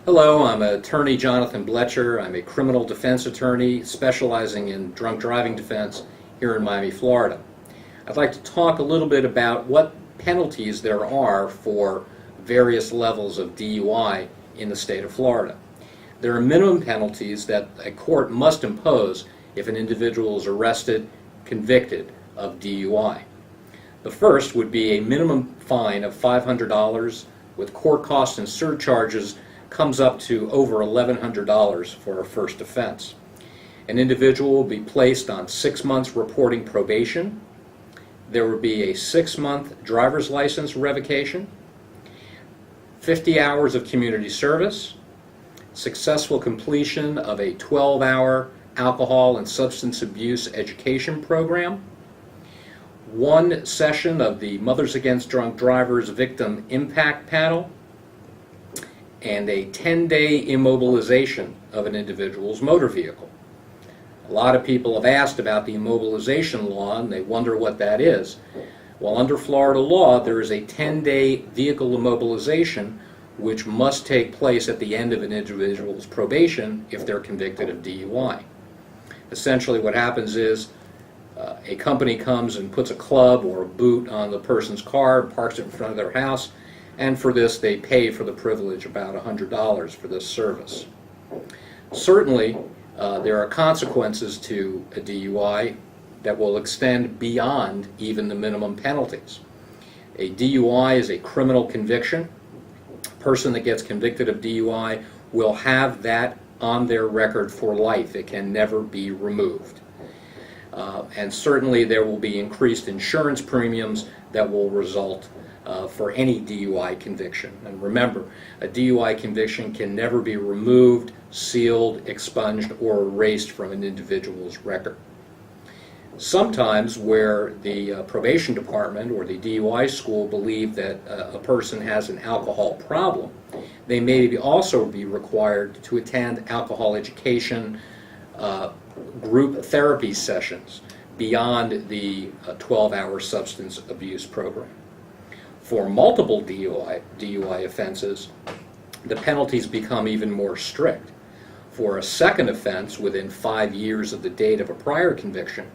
Hello, I'm attorney Jonathan Blecher. I'm a criminal defense attorney specializing in drunk driving defense here in Miami, Florida. I'd like to talk a little bit about what penalties there are for various levels of DUI in the state of Florida. There are minimum penalties that a court must impose if an individual is arrested, convicted of DUI. The first would be a minimum fine of $500 with court costs and surcharges comes up to over $1,100 for a first offense. An individual will be placed on 6 months reporting probation. There would be a 6-month driver's license revocation, 50 hours of community service, successful completion of a 12-hour alcohol and substance abuse education program, 1 session of the Mothers Against Drunk Drivers Victim Impact Panel, and a 10-day immobilization of an individual's motor vehicle. A lot of people have asked about the immobilization law and they wonder what that is. Well, under Florida law, there is a 10-day vehicle immobilization which must take place at the end of an individual's probation if they're convicted of DUI. Essentially what happens is a company comes and puts a club or a boot on the person's car, parks it in front of their house, and for this they pay for the privilege about $100 for this service. Certainly there are consequences to a DUI that will extend beyond even the minimum penalties. A DUI is a criminal conviction. A person that gets convicted of DUI will have that on their record for life. It can never be removed. And certainly there will be increased insurance premiums that will result for any DUI conviction. And remember, a DUI conviction can never be removed, sealed, expunged, or erased from an individual's record. Sometimes where the probation department or the DUI school believe that a person has an alcohol problem, they may also be required to attend alcohol education group therapy sessions beyond the 12-hour substance abuse program. For multiple DUI offenses, the penalties become even more strict. For a second offense within 5 years of the date of a prior conviction,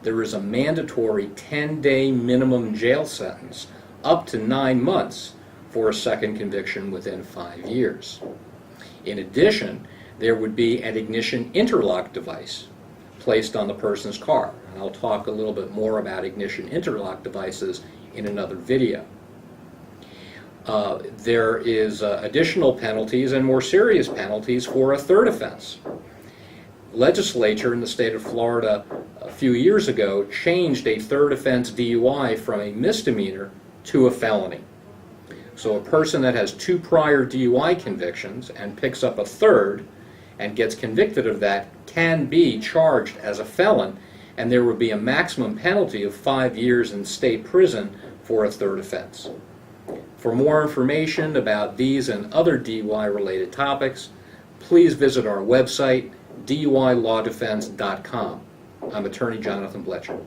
there is a mandatory 10-day minimum jail sentence up to 9 months for a second conviction within 5 years. In addition, there would be an ignition interlock device placed on the person's car. And I'll talk a little bit more about ignition interlock devices in another video. There is additional penalties and more serious penalties for a third offense. Legislature in the state of Florida a few years ago changed a third offense DUI from a misdemeanor to a felony. So a person that has 2 prior DUI convictions and picks up a third and gets convicted of that can be charged as a felon, and there would be a maximum penalty of 5 years in state prison for a third offense. For more information about these and other DUI-related topics, please visit our website, DUILawDefense.com. I'm attorney Jonathan Blecher.